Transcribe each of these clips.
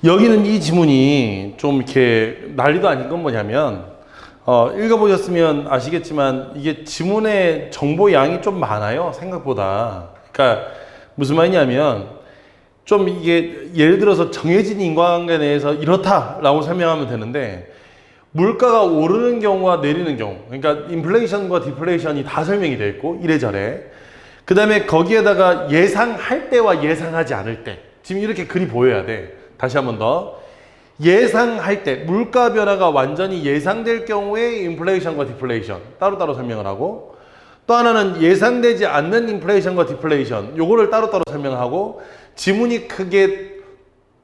여기는 이 지문이 좀 이렇게 난리도 아닌 건 뭐냐면, 읽어보셨으면 아시겠지만, 이게 지문의 정보 양이 좀 많아요, 생각보다. 그러니까, 무슨 말이냐면, 좀 이게, 예를 들어서 정해진 인과관계 내에서 이렇다라고 설명하면 되는데, 물가가 오르는 경우와 내리는 경우, 그러니까 인플레이션과 디플레이션이 다 설명이 되어 있고, 이래저래. 그 다음에 거기에다가 예상할 때와 예상하지 않을 때. 지금 이렇게 글이 보여야 돼. 다시 한 번 더. 예상할 때, 물가 변화가 완전히 예상될 경우에 인플레이션과 디플레이션 따로따로 설명을 하고, 또 하나는 예상되지 않는 인플레이션과 디플레이션, 요거를 따로따로 설명하고, 지문이 크게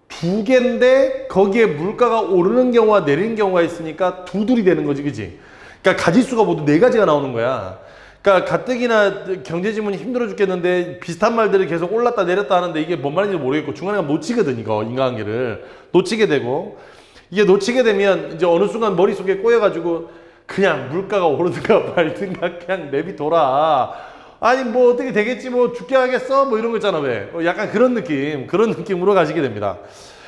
두 개인데 거기에 물가가 오르는 경우와 내리는 경우가 있으니까 두 둘이 되는 거지, 그지? 그러니까 가지수가 모두 네 가지가 나오는 거야. 그러니까 가뜩이나 경제지문이 힘들어 죽겠는데 비슷한 말들을 계속 올랐다 내렸다 하는데 이게 뭔 말인지 모르겠고 중간에 놓치거든, 이거 인과관계를 놓치게 되고, 이게 놓치게 되면 이제 어느 순간 머릿속에 꼬여가지고 그냥 물가가 오르든가 말든가 그냥 내비둬라, 아니 뭐 어떻게 되겠지, 뭐 죽게 하겠어, 뭐 이런 거 있잖아. 왜 약간 그런 느낌으로 가시게 됩니다.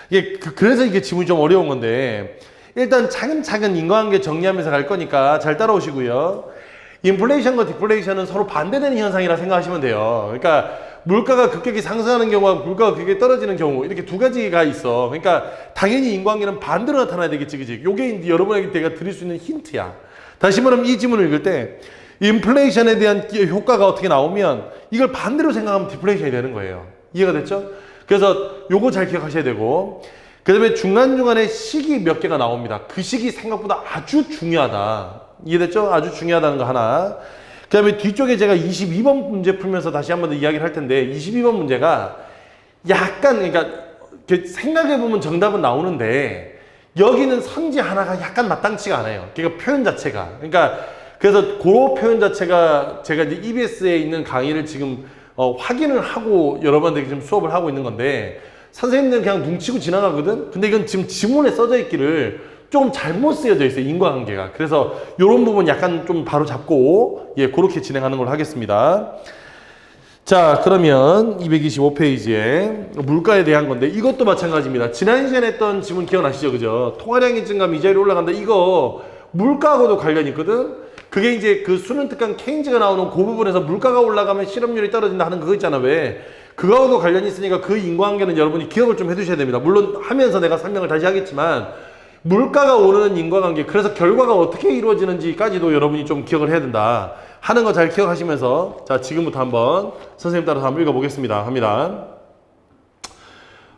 이게 그래서 이게 지문이 좀 어려운 건데, 일단 차근차근 인과관계 정리하면서 갈 거니까 잘 따라오시고요. 인플레이션과 디플레이션은 서로 반대되는 현상이라 생각하시면 돼요. 그러니까 물가가 급격히 상승하는 경우와 물가가 급격히 떨어지는 경우, 이렇게 두 가지가 있어. 그러니까 당연히 인과관계는 반대로 나타나야 되겠지, 그지? 요게 이제 여러분에게 제가 드릴 수 있는 힌트야. 다시 말하면 이 지문을 읽을 때 인플레이션에 대한 효과가 어떻게 나오면 이걸 반대로 생각하면 디플레이션이 되는 거예요. 이해가 됐죠? 그래서 요거 잘 기억하셔야 되고, 그 다음에 중간중간에 식이 몇 개가 나옵니다. 그 식이 생각보다 아주 중요하다. 이해됐죠? 아주 중요하다는 거 하나. 그 다음에 뒤쪽에 제가 22번 문제 풀면서 다시 한 번 더 이야기를 할 텐데, 22번 문제가 약간, 그러니까 생각해보면 정답은 나오는데 여기는 선지 하나가 약간 마땅치가 않아요. 그러니까 표현 자체가. 그러니까 그래서 그 표현 자체가 제가 이제 EBS에 있는 강의를 지금 확인을 하고 여러분들에게 지금 수업을 하고 있는 건데, 선생님들은 그냥 뭉치고 지나가거든? 근데 이건 지금 지문에 써져 있기를 좀 잘못 쓰여져 있어요, 인과관계가. 그래서 이런 부분 약간 좀 바로 잡고, 예, 그렇게 진행하는 걸로 하겠습니다. 자, 그러면 225페이지에 물가에 대한 건데, 이것도 마찬가지입니다. 지난 시간에 했던 지문 기억나시죠? 그죠? 통화량이 증가하면 이자율이 올라간다. 이거 물가하고도 관련이 있거든? 그게 이제 그 수능 특강 케인즈가 나오는 그 부분에서 물가가 올라가면 실업률이 떨어진다 하는 그거 있잖아. 왜? 그거하고도 관련이 있으니까 그 인과관계는 여러분이 기억을 좀 해두셔야 됩니다. 물론 하면서 내가 설명을 다시 하겠지만, 물가가 오르는 인과관계, 그래서 결과가 어떻게 이루어지는지까지도 여러분이 좀 기억을 해야 된다 하는 거 잘 기억하시면서, 자, 지금부터 한번 선생님 따라서 한번 읽어보겠습니다. 합니다.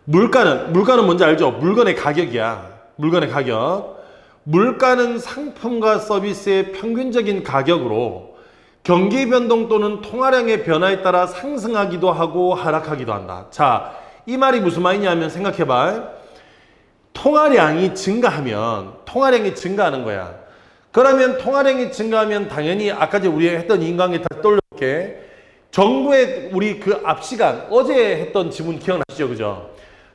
물가는 뭔지 알죠? 물건의 가격이야. 물건의 가격. 물가는 상품과 서비스의 평균적인 가격으로 경기 변동 또는 통화량의 변화에 따라 상승하기도 하고 하락하기도 한다. 자, 이 말이 무슨 말이냐면 생각해봐. 통화량이 증가하는 거야. 그러면 통화량이 증가하면 당연히 아까 우리가 했던 인과관계 다 떠올려볼게. 정부의 우리 그 앞 시간 어제 했던 지문 기억나시죠? 그죠?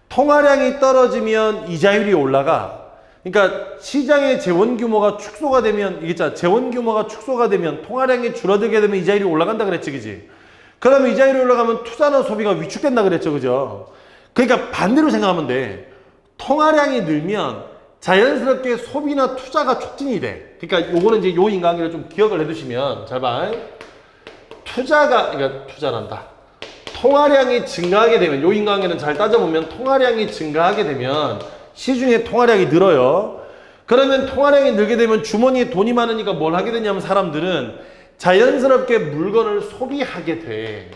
통화량이 떨어지면 이자율이 올라가. 그러니까 시장의 재원 규모가 축소가 되면, 이게 재원 규모가 축소가 되면 통화량이 줄어들게 되면 이자율이 올라간다 그랬지, 그지? 그러면 이자율이 올라가면 투자나 소비가 위축된다 그랬죠, 그죠? 그러니까 반대로 생각하면 돼. 통화량이 늘면 자연스럽게 소비나 투자가 촉진이 돼. 그러니까 요거는 이제 요 인과관계를 좀 기억을 해두시면, 잘 봐. 그러니까 투자란다. 통화량이 증가하게 되면, 요 인과관계는 잘 따져보면 통화량이 증가하게 되면 시중에 통화량이 늘어요. 그러면 통화량이 늘게 되면 주머니에 돈이 많으니까 뭘 하게 되냐면 사람들은 자연스럽게 물건을 소비하게 돼.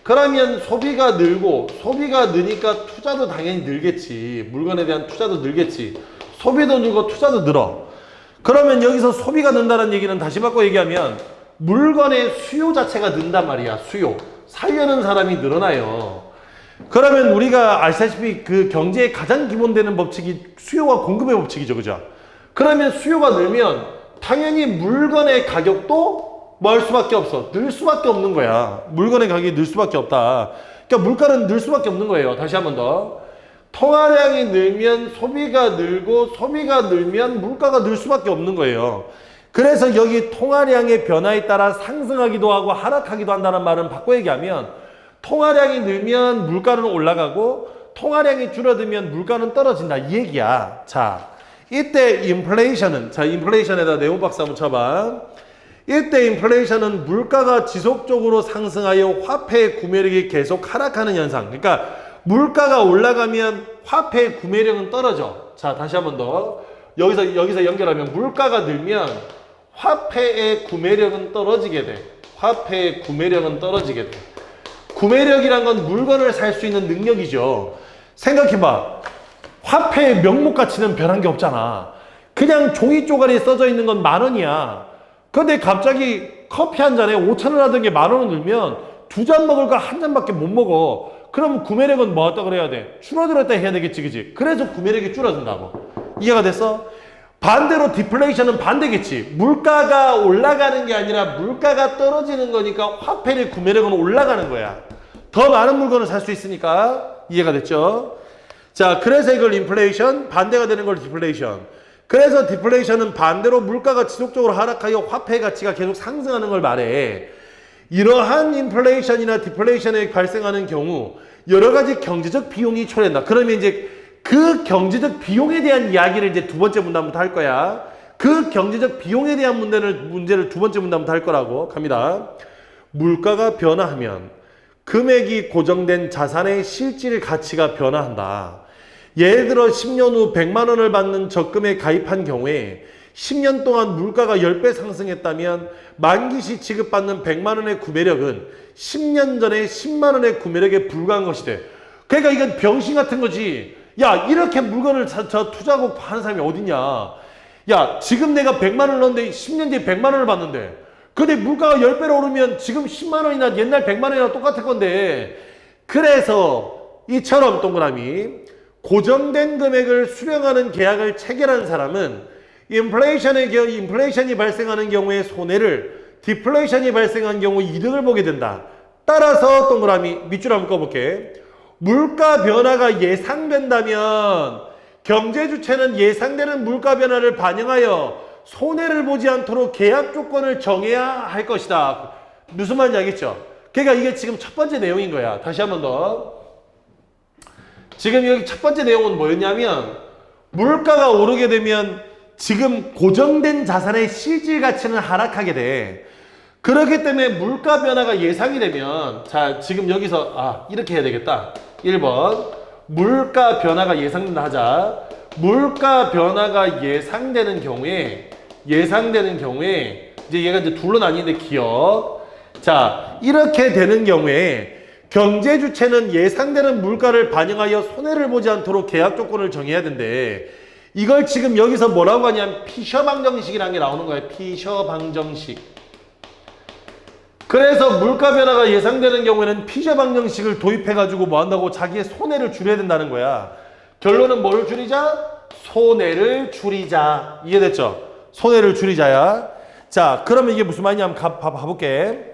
그러면 소비가 늘고, 소비가 느니까 투자도 당연히 늘겠지. 물건에 대한 투자도 늘겠지. 소비도 늘고 투자도 늘어. 그러면 여기서 소비가 는다는 얘기는 다시 바꿔 얘기하면 물건의 수요 자체가 는단 말이야. 수요. 살려는 사람이 늘어나요. 그러면 우리가 아시다시피 그 경제의 가장 기본되는 법칙이 수요와 공급의 법칙이죠. 그죠? 그러면 수요가 늘면 당연히 물건의 가격도 뭐 할 수밖에 없어. 늘 수밖에 없는 거야. 물건의 가격이 늘 수밖에 없다. 그러니까 물가는 늘 수밖에 없는 거예요. 다시 한 번 더. 통화량이 늘면 소비가 늘고, 소비가 늘면 물가가 늘 수밖에 없는 거예요. 그래서 여기 통화량의 변화에 따라 상승하기도 하고 하락하기도 한다는 말은 바꿔 얘기하면, 통화량이 늘면 물가는 올라가고 통화량이 줄어들면 물가는 떨어진다 이 얘기야. 자, 이때 인플레이션은, 자, 인플레이션에다 네온 박스 한번 쳐봐. 이때 인플레이션은 물가가 지속적으로 상승하여 화폐의 구매력이 계속 하락하는 현상. 그러니까 물가가 올라가면 화폐의 구매력은 떨어져. 자, 다시 한번 더. 여기서 연결하면 물가가 늘면 화폐의 구매력은 떨어지게 돼. 화폐의 구매력은 떨어지게 돼. 구매력이란 건 물건을 살 수 있는 능력이죠. 생각해봐. 화폐의 명목 가치는 변한 게 없잖아. 그냥 종이 쪼가리에 써져 있는 건 10,000원이야. 근데 갑자기 커피 한 잔에 5,000원 하던 게 10,000원 늘면 2잔 먹을 거 한 잔밖에 못 먹어. 그럼 구매력은 뭐 했다 그래야 돼? 줄어들었다 해야 되겠지, 그치? 그래서 구매력이 줄어든다고. 이해가 됐어? 반대로 디플레이션은 반대겠지. 물가가 올라가는 게 아니라 물가가 떨어지는 거니까 화폐의 구매력은 올라가는 거야. 더 많은 물건을 살 수 있으니까. 이해가 됐죠? 자, 그래서 이걸 인플레이션, 반대가 되는 걸 디플레이션. 그래서 디플레이션은 반대로 물가가 지속적으로 하락하여 화폐 가치가 계속 상승하는 걸 말해. 이러한 인플레이션이나 디플레이션에 발생하는 경우 여러 가지 경제적 비용이 초래된다. 그러면 이제 그 경제적 비용에 대한 이야기를 이제 두 번째 문단부터 할 거야. 그 경제적 비용에 대한 문제를 두 번째 문단부터 할 거라고 갑니다. 물가가 변화하면 금액이 고정된 자산의 실질 가치가 변화한다. 예를 들어 10년 후 100만 원을 받는 적금에 가입한 경우에 10년 동안 물가가 10배 상승했다면 만기 시 지급받는 100만 원의 구매력은 10년 전에 10만 원의 구매력에 불과한 것이 돼. 그러니까 이건 병신 같은 거지. 야, 이렇게 물건을 투자하고 파는 사람이 어딨냐. 야, 지금 내가 100만 원을 넣었는데 10년 뒤에 100만 원을 받는데 근데 물가가 10배로 오르면 지금 10만 원이나 옛날 100만 원이나 똑같을 건데 그래서 이처럼 동그라미 고정된 금액을 수령하는 계약을 체결한 사람은 인플레이션이 발생하는 경우에 손해를, 디플레이션이 발생한 경우 이득을 보게 된다. 따라서 동그라미 밑줄 한번 꺼볼게. 물가 변화가 예상된다면 경제 주체는 예상되는 물가 변화를 반영하여 손해를 보지 않도록 계약 조건을 정해야 할 것이다. 무슨 말인지 알겠죠? 그러니까 이게 지금 첫 번째 내용인 거야. 다시 한번 더. 지금 여기 첫 번째 내용은 뭐였냐면 물가가 오르게 되면 지금 고정된 자산의 실질 가치는 하락하게 돼. 그렇기 때문에 물가 변화가 예상이 되면 자, 지금 여기서 이렇게 해야 되겠다. 1번 물가 변화가 예상된다 하자. 물가 변화가 예상되는 경우에 이제 얘가 이제 둘로 나뉘는데 기억. 자, 이렇게 되는 경우에 경제 주체는 예상되는 물가를 반영하여 손해를 보지 않도록 계약 조건을 정해야 된대. 이걸 지금 여기서 뭐라고 하냐면 피셔 방정식이라는 게 나오는 거예요. 피셔 방정식. 그래서 물가 변화가 예상되는 경우에는 피셔 방정식을 도입해가지고 뭐 한다고 자기의 손해를 줄여야 된다는 거야. 결론은 뭘 줄이자? 손해를 줄이자. 이해됐죠? 손해를 줄이자야. 자, 그러면 이게 무슨 말이냐 한번 봐볼게.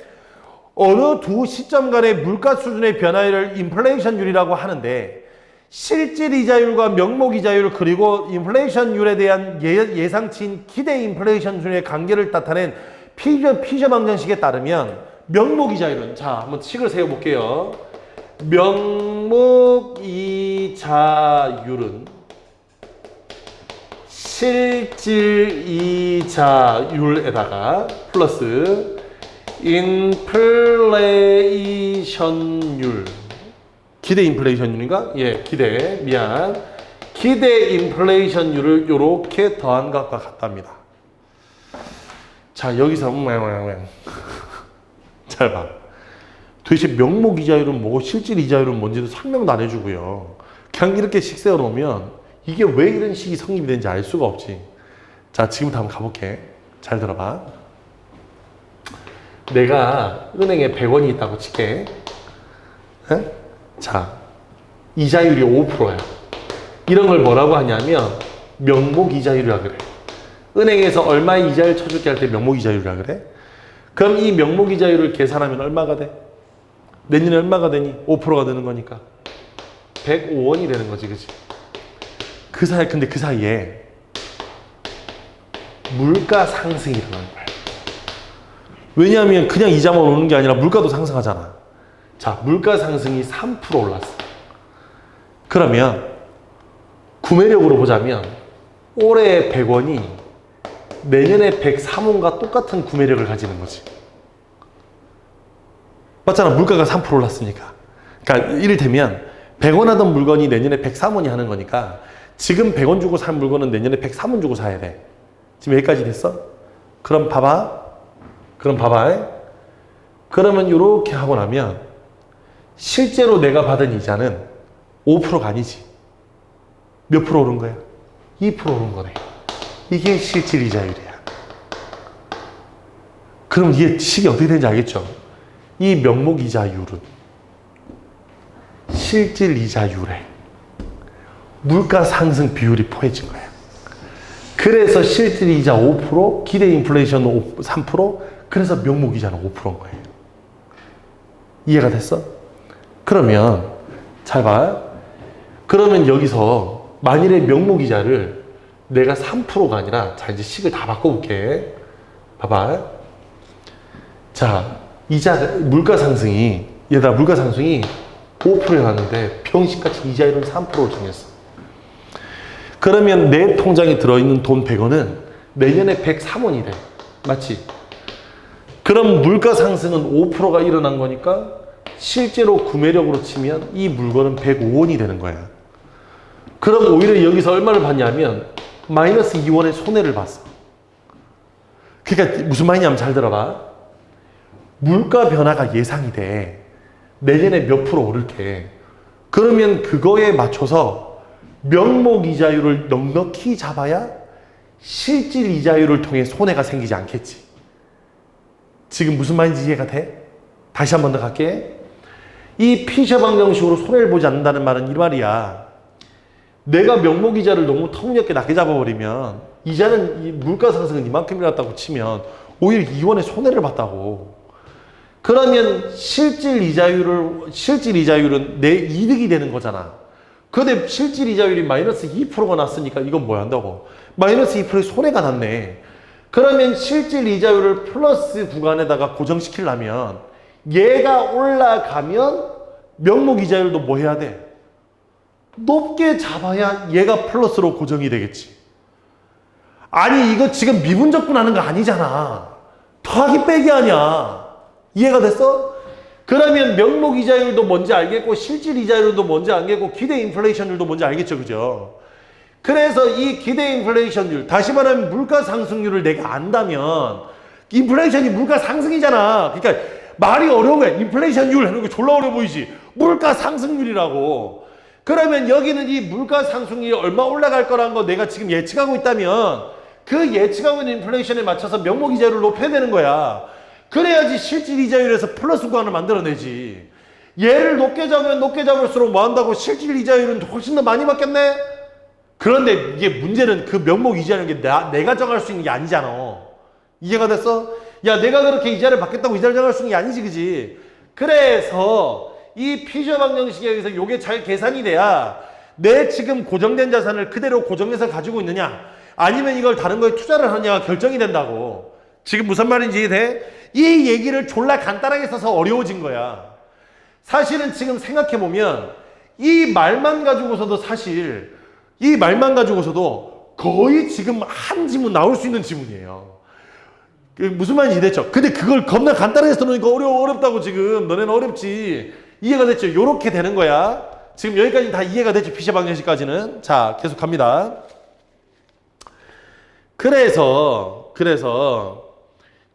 어느 두 시점 간의 물가 수준의 변화를 인플레이션율이라고 하는데 실질 이자율과 명목 이자율 그리고 인플레이션율에 대한 예상치인 기대 인플레이션율의 관계를 나타낸 피셔 방정식에 따르면 명목 이자율은 자, 한번 식을 세워볼게요. 명목 이자율은 실질 이자율에다가 플러스 인플레이션율 기대 인플레이션율인가? 예, 기대 미안 기대 인플레이션율을 요렇게 더한 것과 같답니다. 자, 여기서 잘 봐. 도대체 명목 이자율은 뭐고 실질 이자율은 뭔지도 설명도 안 해주고요. 그냥 이렇게 식 세워 놓으면 이게 왜 이런 식이 성립이 되는지 알 수가 없지. 자, 지금부터 한번 가볼게. 잘 들어봐. 내가 은행에 100원이 있다고 칠게. 에? 자, 이자율이 5%야. 이런 걸 뭐라고 하냐면 명목 이자율이라 그래. 은행에서 얼마의 이자율 쳐줄게 할 때 명목 이자율이라 그래. 그럼 이 명목 이자율을 계산하면 얼마가 돼? 내년에 얼마가 되니? 5%가 되는 거니까 105원이 되는 거지, 그치? 근데 그 사이에 물가 상승이 일어나는 거야. 왜냐하면 그냥 이자만 오르는 게 아니라 물가도 상승하잖아. 자, 물가 상승이 3% 올랐어. 그러면 구매력으로 보자면 올해 100원이 내년에 103원과 똑같은 구매력을 가지는 거지. 맞잖아. 물가가 3% 올랐으니까. 그러니까 이를테면 100원 하던 물건이 내년에 103원이 하는 거니까 지금 100원 주고 산 물건은 내년에 103원 주고 사야 돼. 지금 여기까지 됐어? 그럼 봐봐. 그러면 이렇게 하고 나면 실제로 내가 받은 이자는 5%가 아니지. 몇 프로 오른 거야? 2% 오른 거네. 이게 실질 이자율이야. 그럼 이게 식이 어떻게 되는지 알겠죠? 이 명목 이자율은 실질 이자율에 물가 상승 비율이 포함진 거야. 그래서 실질 이자 5%, 기대 인플레이션 3%, 그래서 명목 이자는 5%인 거예요. 이해가 됐어? 그러면 잘 봐. 그러면 여기서 만일에 명목 이자를 내가 3%가 아니라, 자 이제 식을 다 바꿔볼게. 봐봐. 자, 물가 상승이 5%에 났는데 병신같이 이자율은 3%로 정했어. 그러면 내 통장에 들어있는 돈 100원은 내년에 103원이 돼. 맞지? 그럼 물가 상승은 5%가 일어난 거니까 실제로 구매력으로 치면 이 물건은 105원이 되는 거야. 그럼 오히려 여기서 얼마를 받냐면 마이너스 2원의 손해를 봤어. 그러니까 무슨 말이냐면 잘 들어봐. 물가 변화가 예상이 돼. 내년에 몇 프로 오를게. 그러면 그거에 맞춰서 명목 이자율을 넉넉히 잡아야 실질 이자율을 통해 손해가 생기지 않겠지. 지금 무슨 말인지 이해가 돼? 다시 한 번 더 갈게. 이 피셔 방정식으로 손해를 보지 않는다는 말은 이 말이야. 내가 명목 이자를 너무 터무니없게 낮게 잡아버리면 이자는 이 물가 상승은 이만큼 일어났다고 치면 오히려 2원의 손해를 봤다고. 그러면 실질 이자율은 내 이득이 되는 거잖아. 근데 실질 이자율이 마이너스 2%가 났으니까 이건 뭐 한다고? 마이너스 2%의 손해가 났네. 그러면 실질 이자율을 플러스 구간에다가 고정시키려면 얘가 올라가면 명목 이자율도 뭐 해야 돼? 높게 잡아야 얘가 플러스로 고정이 되겠지. 아니 이거 지금 미분적분하는 거 아니잖아. 더하기 빼기 아니야. 이해가 됐어? 그러면 명목 이자율도 뭔지 알겠고 실질 이자율도 뭔지 알겠고 기대 인플레이션율도 뭔지 알겠죠, 그죠? 그래서 이 기대 인플레이션율, 다시 말하면 물가 상승률을 내가 안다면 인플레이션이 물가 상승이잖아. 그러니까 말이 어려운 거야. 인플레이션율 하는 거 졸라 어려워 보이지. 물가 상승률이라고. 그러면 여기는 이 물가 상승률이 얼마 올라갈 거라는 거 내가 지금 예측하고 있다면 그 예측하고 있는 인플레이션에 맞춰서 명목 이자율을 높여야 되는 거야. 그래야지 실질 이자율에서 플러스 구간을 만들어내지. 얘를 높게 잡으면 높게 잡을수록 뭐 한다고 실질 이자율은 훨씬 더 많이 받겠네? 그런데 이게 문제는 그 명목 이자라는 게 내가 정할 수 있는 게 아니잖아. 이해가 됐어? 야, 내가 그렇게 이자를 받겠다고 이자를 정할 수 있는 게 아니지, 그지? 그래서 이 피셔 방정식에 의해서 요게 잘 계산이 돼야 내 지금 고정된 자산을 그대로 고정해서 가지고 있느냐 아니면 이걸 다른 거에 투자를 하느냐가 결정이 된다고. 지금 무슨 말인지 이해돼? 이 얘기를 졸라 간단하게 써서 어려워진 거야. 사실은 지금 생각해보면 이 말만 가지고서도 거의 지금 한 지문 나올 수 있는 지문이에요. 무슨 말인지 이해됐죠? 근데 그걸 겁나 간단하게 써놓으니까 어렵다고 지금. 너네는 어렵지. 이해가 됐죠? 요렇게 되는 거야. 지금 여기까지 다 이해가 됐죠? 피셔 방정식까지는. 자, 계속 갑니다. 그래서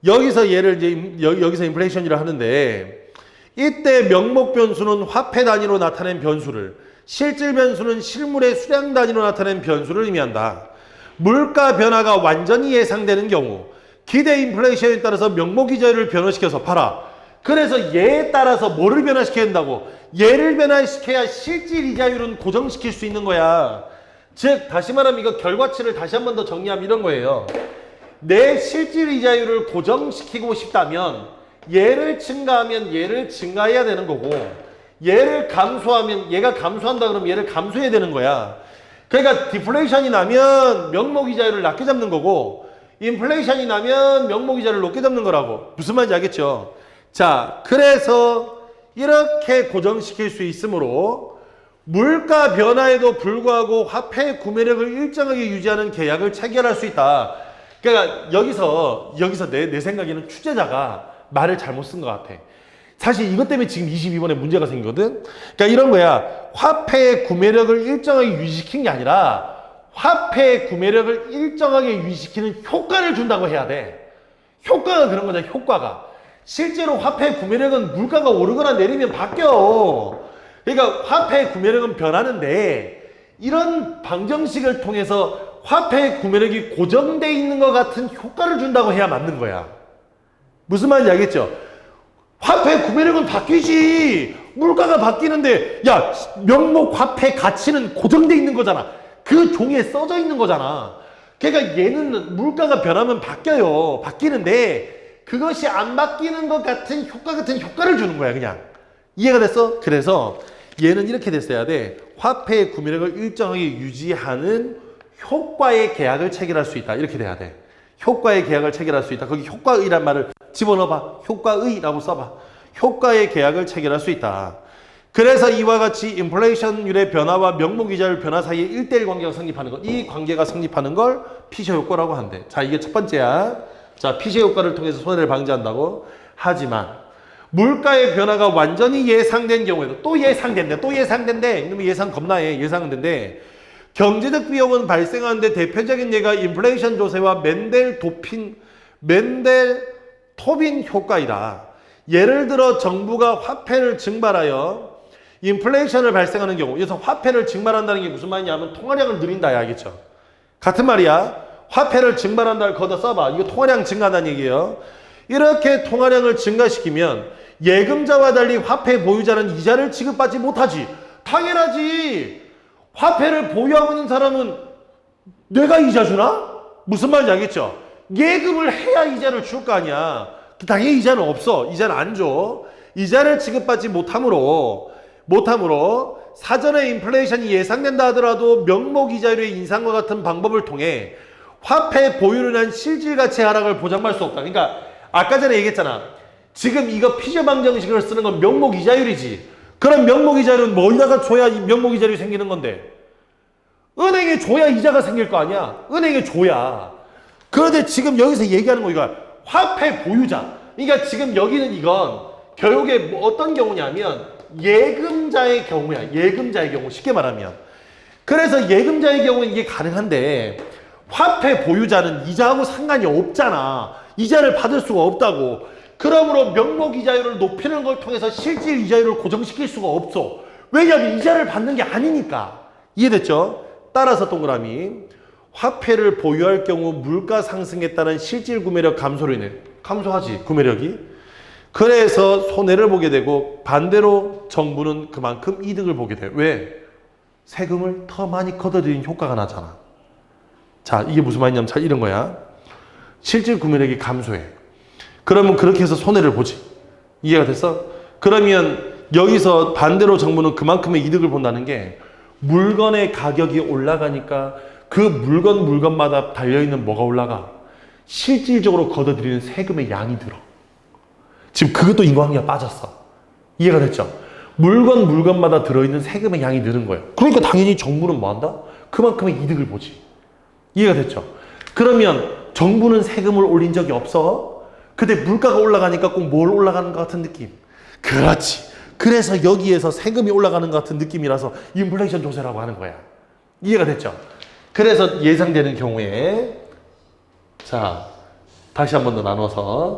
여기서 얘를 이제 여기서 인플레이션이라 하는데 이때 명목 변수는 화폐 단위로 나타낸 변수를, 실질 변수는 실물의 수량 단위로 나타낸 변수를 의미한다. 물가 변화가 완전히 예상되는 경우 기대 인플레이션에 따라서 명목 이자율을 변화시켜서 봐라. 그래서 얘에 따라서 뭐를 변화시켜야 된다고? 얘를 변화시켜야 실질 이자율은 고정시킬 수 있는 거야. 즉 다시 말하면 이거 결과치를 다시 한 번 더 정리하면 이런 거예요. 내 실질 이자율을 고정시키고 싶다면 얘를 증가하면 얘를 증가해야 되는 거고 얘를 감소하면 얘가 감소한다 그러면 얘를 감소해야 되는 거야. 그러니까 디플레이션이 나면 명목 이자율을 낮게 잡는 거고 인플레이션이 나면 명목 이자를 높게 잡는 거라고. 무슨 말인지 알겠죠? 자, 그래서 이렇게 고정시킬 수 있으므로 물가 변화에도 불구하고 화폐 구매력을 일정하게 유지하는 계약을 체결할 수 있다. 그러니까 여기서 내 생각에는 취재자가 말을 잘못 쓴 것 같아. 사실 이것 때문에 지금 22번에 문제가 생기거든. 그러니까 이런 거야. 화폐의 구매력을 일정하게 유지시킨 게 아니라 화폐의 구매력을 일정하게 유지시키는 효과를 준다고 해야 돼. 효과가 그런 거잖아. 효과가. 실제로 화폐의 구매력은 물가가 오르거나 내리면 바뀌어. 그러니까 화폐의 구매력은 변하는데 이런 방정식을 통해서 화폐의 구매력이 고정되어 있는 것 같은 효과를 준다고 해야 맞는 거야. 무슨 말인지 알겠죠? 화폐 구매력은 바뀌지. 물가가 바뀌는데 야, 명목 화폐 가치는 고정되어 있는 거잖아. 그 종이에 써져 있는 거잖아. 그러니까 얘는 물가가 변하면 바뀌어요. 바뀌는데 그것이 안 바뀌는 것 같은 효과 같은 효과를 주는 거야. 그냥. 이해가 됐어? 그래서 얘는 이렇게 됐어야 돼. 화폐의 구매력을 일정하게 유지하는 효과의 계약을 체결할 수 있다. 이렇게 돼야 돼. 효과의 계약을 체결할 수 있다. 거기 효과의란 말을 집어넣어봐. 효과의라고 써봐. 효과의 계약을 체결할 수 있다. 그래서 이와 같이 인플레이션율의 변화와 명목이자율 변화 사이에 1대1 관계가 성립하는 것. 이 관계가 성립하는 걸 피셔 효과라고 한대. 자, 이게 첫 번째야. 자, 피셔 효과를 통해서 손해를 방지한다고. 하지만 물가의 변화가 완전히 예상된 경우에도 또 예상된대. 이놈의 예상 겁나해. 예상은 된대. 경제적 비용은 발생하는데 대표적인 예가 인플레이션 조세와 맨델-토빈 효과이다. 예를 들어 정부가 화폐를 증발하여 인플레이션을 발생하는 경우, 여기서 화폐를 증발한다는 게 무슨 말이냐면 통화량을 늘린다, 알겠죠? 같은 말이야. 화폐를 증발한다를 걷어 써봐. 이거 통화량 증가한다는 얘기예요. 이렇게 통화량을 증가시키면 예금자와 달리 화폐 보유자는 이자를 지급받지 못하지. 당연하지. 화폐를 보유하고 있는 사람은 내가 이자 주나? 무슨 말인지 알겠죠? 예금을 해야 이자를 줄 거 아니야. 당연히 이자는 없어. 이자는 안 줘. 이자를 지급받지 못함으로 사전에 인플레이션이 예상된다 하더라도 명목 이자율의 인상과 같은 방법을 통해 화폐 보유를 한 실질 가치 하락을 보장할 수 없다. 그러니까 아까 전에 얘기했잖아. 지금 이거 피저 방정식을 쓰는 건 명목 이자율이지. 그럼 명목 이자율은 뭐에다가 줘야 이 명목 이자율이 생기는 건데? 은행에 줘야 이자가 생길 거 아니야. 은행에 줘야. 그런데 지금 여기서 얘기하는 거 이거 화폐 보유자. 그러니까 지금 여기는 이건 교육의 어떤 경우냐면 예금자의 경우야. 예금자의 경우. 쉽게 말하면. 그래서 예금자의 경우는 이게 가능한데 화폐 보유자는 이자하고 상관이 없잖아. 이자를 받을 수가 없다고. 그러므로 명목 이자율을 높이는 걸 통해서 실질 이자율을 고정시킬 수가 없어. 왜냐하면 이자를 받는 게 아니니까. 이해됐죠? 따라서 동그라미. 화폐를 보유할 경우 물가 상승에 따른 실질 구매력 감소로 인해 감소하지, 구매력이. 그래서 손해를 보게 되고 반대로 정부는 그만큼 이득을 보게 돼요. 왜? 세금을 더 많이 걷어들이는 효과가 나잖아. 자, 이게 무슨 말이냐면 자, 이런 거야. 실질 구매력이 감소해. 그러면 그렇게 해서 손해를 보지. 이해가 됐어? 그러면 여기서 반대로 정부는 그만큼의 이득을 본다는 게 물건의 가격이 올라가니까 그 물건마다 달려있는 뭐가 올라가? 실질적으로 걷어들이는 세금의 양이 들어. 지금 그것도 인과관계가 빠졌어. 이해가 됐죠? 물건마다 들어있는 세금의 양이 느는 거예요. 그러니까 당연히 정부는 뭐 한다? 그만큼의 이득을 보지. 이해가 됐죠? 그러면 정부는 세금을 올린 적이 없어? 근데 물가가 올라가니까 꼭 뭘 올라가는 것 같은 느낌. 그렇지. 그래서 여기에서 세금이 올라가는 것 같은 느낌이라서 인플레이션 조세라고 하는 거야. 이해가 됐죠? 그래서 예상되는 경우에 자, 다시 한 번 더 나눠서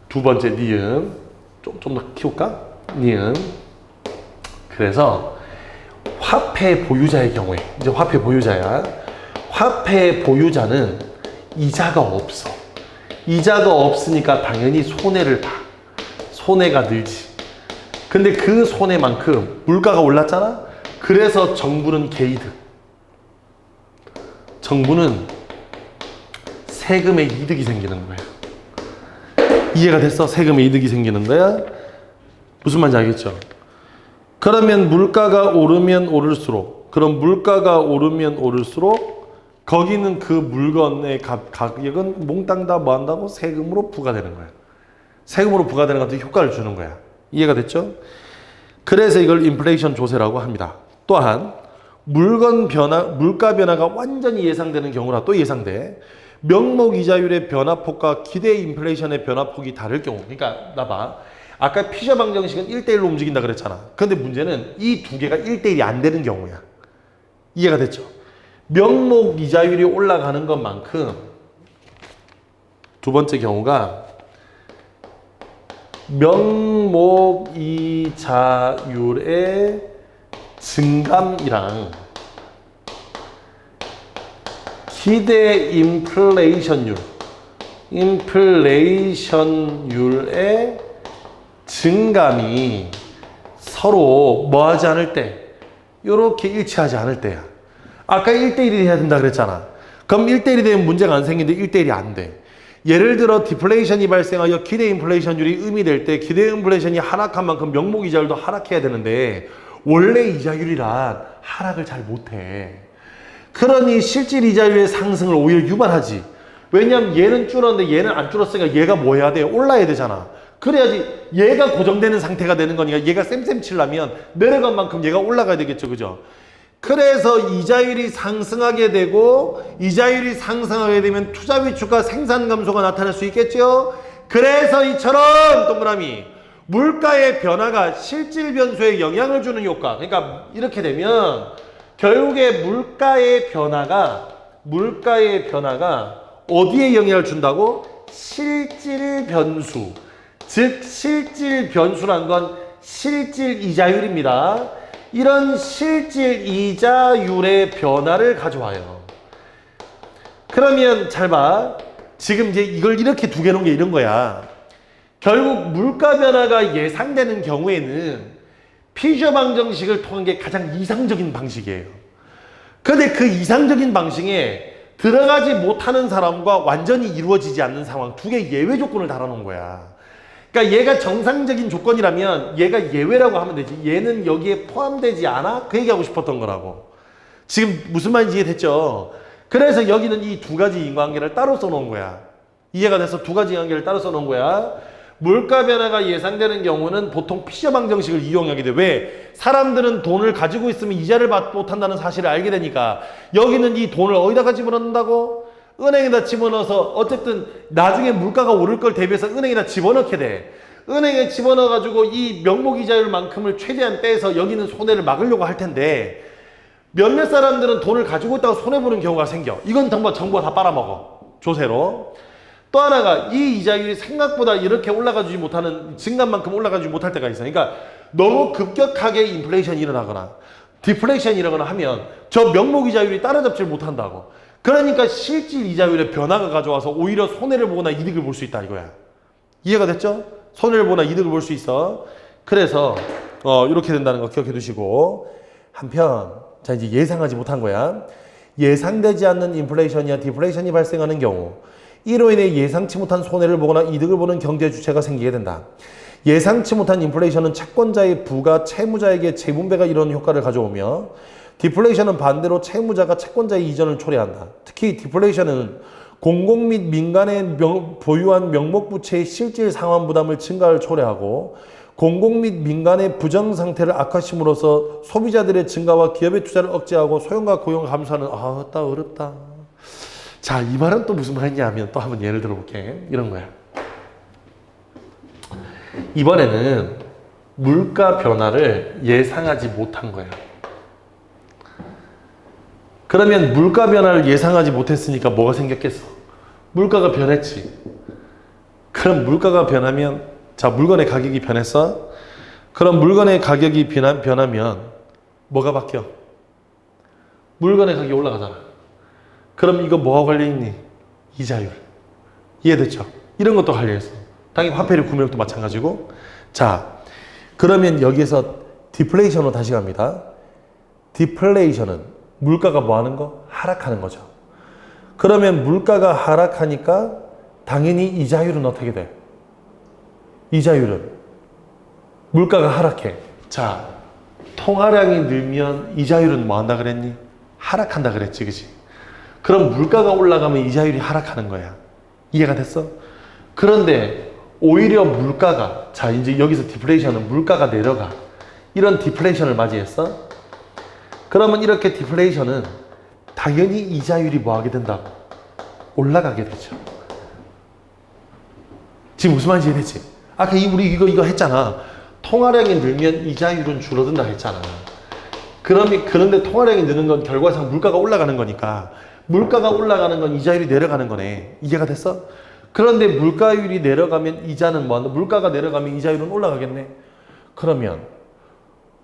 두 번째 니은 좀 더 키울까? 니은. 그래서 화폐 보유자의 경우에 이제 화폐 보유자야. 화폐 보유자는 이자가 없어. 이자가 없으니까 당연히 손해를 봐. 손해가 늘지. 근데 그 손해만큼 물가가 올랐잖아? 그래서 정부는 개이득. 정부는 세금의 이득이 생기는 거야. 이해가 됐어? 세금의 이득이 생기는 거야. 무슨 말인지 알겠죠? 그러면 물가가 오르면 오를수록 거기는 그 물건의 가격은 몽땅 다 뭐 한다고? 세금으로 부과되는 거야. 세금으로 부과되는 같은 효과를 주는 거야. 이해가 됐죠? 그래서 이걸 인플레이션 조세라고 합니다. 또한 물가 변화가 완전히 예상되는 경우라 또 예상돼. 명목 이자율의 변화폭과 기대 인플레이션의 변화폭이 다를 경우. 그러니까 나봐. 아까 피셔 방정식은 1대1로 움직인다 그랬잖아. 그런데 문제는 이 두 개가 1대1이 안 되는 경우야. 이해가 됐죠? 명목 이자율이 올라가는 것만큼 두 번째 경우가 명목 이자율의 증감이랑 기대 인플레이션율의 증감이 서로 뭐하지 않을 때, 이렇게 일치하지 않을 때야. 아까 1대1이 해야 된다 그랬잖아. 그럼 1대1이 되면 문제가 안 생기는데 1대1이 안 돼. 예를 들어 디플레이션이 발생하여 기대 인플레이션율이 의미될 때 기대 인플레이션이 하락한 만큼 명목 이자율도 하락해야 되는데 원래 이자율이란 하락을 잘 못해. 그러니 실질 이자율의 상승을 오히려 유발하지. 왜냐면 얘는 줄었는데 얘는 안 줄었으니까 얘가 뭐 해야 돼? 올라야 되잖아. 그래야지 얘가 고정되는 상태가 되는 거니까 얘가 쌤쌤 치려면 내려간 만큼 얘가 올라가야 되겠죠. 그죠? 그래서 이자율이 상승하게 되고 이자율이 상승하게 되면 투자 위축과 생산 감소가 나타날 수 있겠죠. 그래서 이처럼 동그라미 물가의 변화가 실질 변수에 영향을 주는 효과. 그러니까 이렇게 되면 결국에 물가의 변화가 어디에 영향을 준다고? 실질 변수. 즉 실질 변수란 건 실질 이자율입니다. 이런 실질 이자율의 변화를 가져와요. 그러면 잘 봐. 지금 이제 이걸 이렇게 두 개 놓은 게 이런 거야. 결국 물가 변화가 예상되는 경우에는 피셔 방정식을 통한 게 가장 이상적인 방식이에요. 근데 그 이상적인 방식에 들어가지 못하는 사람과 완전히 이루어지지 않는 상황 두 개의 예외 조건을 달아놓은 거야. 그러니까 얘가 정상적인 조건이라면 얘가 예외라고 하면 되지. 얘는 여기에 포함되지 않아? 그 얘기하고 싶었던 거라고. 지금 무슨 말인지 이해됐죠? 그래서 여기는 이 두 가지 인과관계를 따로 써놓은 거야. 이해가 돼서 두 가지 관계를 따로 써놓은 거야. 물가 변화가 예상되는 경우는 보통 피셔 방정식을 이용하게 돼. 왜? 사람들은 돈을 가지고 있으면 이자를 받지 못한다는 사실을 알게 되니까 여기는 이 돈을 어디다가 집어넣는다고? 은행에다 집어넣어서 어쨌든 나중에 물가가 오를 걸 대비해서 은행에다 집어넣게 돼. 은행에 집어넣어가지고 이 명목이자율만큼을 최대한 빼서 여기는 손해를 막으려고 할 텐데 몇몇 사람들은 돈을 가지고 있다가 손해보는 경우가 생겨. 이건 정부가 다 빨아먹어. 조세로. 또 하나가 이 이자율이 생각보다 이렇게 올라가지 못하는 증감만큼 올라가지 못할 때가 있어. 그러니까 너무 급격하게 인플레이션이 일어나거나 디플레이션이 일어나거나 하면 저 명목이자율이 따라잡지를 못한다고. 그러니까 실질 이자율의 변화가 가져와서 오히려 손해를 보거나 이득을 볼 수 있다 이거야. 이해가 됐죠? 손해를 보거나 이득을 볼 수 있어. 그래서 이렇게 된다는 거 기억해 두시고 한편 자 이제 예상하지 못한 거야. 예상되지 않는 인플레이션이나 디플레이션이 발생하는 경우 이로 인해 예상치 못한 손해를 보거나 이득을 보는 경제 주체가 생기게 된다. 예상치 못한 인플레이션은 채권자의 부가 채무자에게 재분배가 이런 효과를 가져오며 디플레이션은 반대로 채무자가 채권자의 이전을 초래한다. 특히 디플레이션은 공공 및 민간에 보유한 명목부채의 실질 상환 부담을 증가를 초래하고 공공 및 민간의 부정 상태를 악화심으로써 소비자들의 증가와 기업의 투자를 억제하고 소형과 고용을 감소하는 어렵다. 자, 이 말은 또 무슨 말이냐 하면 또 한번 예를 들어볼게. 이런 거야. 이번에는 물가 변화를 예상하지 못한 거야. 그러면 물가 변화를 예상하지 못했으니까 뭐가 생겼겠어? 물가가 변했지. 그럼 물가가 변하면 자 물건의 가격이 변했어? 그럼 물건의 가격이 변하면 뭐가 바뀌어? 물건의 가격이 올라가잖아. 그럼 이거 뭐하고 관련있니? 이자율. 이해됐죠? 이런 것도 관련있어. 당연히 화폐를 구매력도 마찬가지고. 자 그러면 여기에서 디플레이션으로 다시 갑니다. 디플레이션은 물가가 뭐 하는 거? 하락하는 거죠. 그러면 물가가 하락하니까 당연히 이자율은 어떻게 돼? 이자율은 물가가 하락해. 자, 통화량이 늘면 이자율은 뭐 한다 그랬니? 하락한다 그랬지, 그치? 그럼 물가가 올라가면 이자율이 하락하는 거야. 이해가 됐어? 그런데 오히려 물가가 자 이제 여기서 디플레이션은 물가가 내려가. 이런 디플레이션을 맞이했어. 그러면 이렇게 디플레이션은 당연히 이자율이 뭐 하게 된다고? 올라가게 되죠. 지금 무슨 말인지 이해되지? 아까 우리 이거 했잖아. 통화량이 늘면 이자율은 줄어든다 했잖아. 그런데 통화량이 느는 건 결과상 물가가 올라가는 거니까 물가가 올라가는 건 이자율이 내려가는 거네. 이해가 됐어? 그런데 물가율이 내려가면 이자는 뭐한다? 물가가 내려가면 이자율은 올라가겠네. 그러면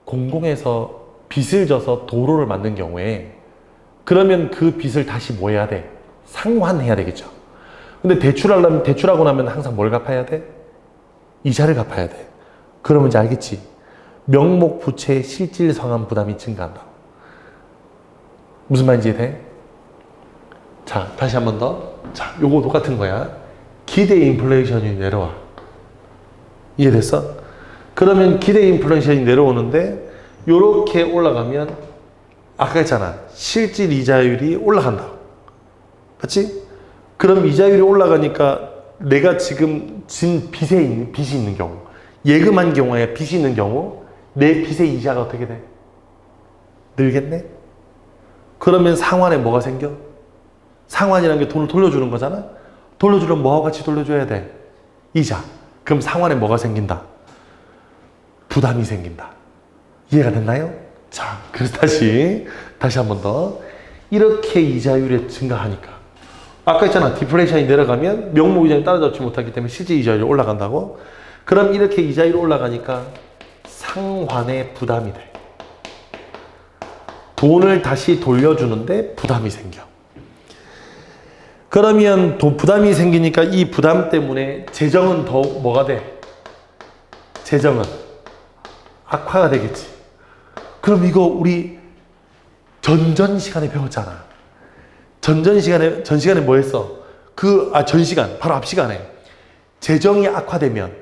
공공에서 빚을 져서 도로를 만든 경우에 그러면 그 빚을 다시 뭐 해야 돼? 상환해야 되겠죠. 근데 대출하고 나면 항상 뭘 갚아야 돼? 이자를 갚아야 돼. 그러면 이제 알겠지? 명목 부채의 실질 상환 부담이 증가한다. 무슨 말인지 돼? 자, 다시 한 번 더. 자, 요거 똑같은 거야. 기대 인플레이션이 내려와. 이해됐어? 그러면 기대 인플레이션이 내려오는데 요렇게 올라가면 아까 했잖아. 실질 이자율이 올라간다. 맞지? 그럼 이자율이 올라가니까 내가 지금 진 빚이 있는 경우, 예금한 경우에 빚이 있는 경우 내 빚의 이자가 어떻게 돼? 늘겠네? 그러면 상환에 뭐가 생겨? 상환이라는 게 돈을 돌려주는 거잖아? 돌려주려면 뭐하고 같이 돌려줘야 돼? 이자. 그럼 상환에 뭐가 생긴다? 부담이 생긴다. 이해가 됐나요? 자, 그래서 다시 한 번 더. 이렇게 이자율이 증가하니까. 아까 했잖아. 디플레이션이 내려가면 명목 이자율이 따라잡지 못하기 때문에 실제 이자율이 올라간다고. 그럼 이렇게 이자율이 올라가니까 상환에 부담이 돼. 돈을 다시 돌려주는데 부담이 생겨. 그러면 부담이 생기니까 이 부담 때문에 재정은 더 뭐가 돼? 재정은 악화가 되겠지. 그럼 이거 우리 전 시간에 배웠잖아. 전 시간에 뭐 했어? 바로 앞 시간에. 재정이 악화되면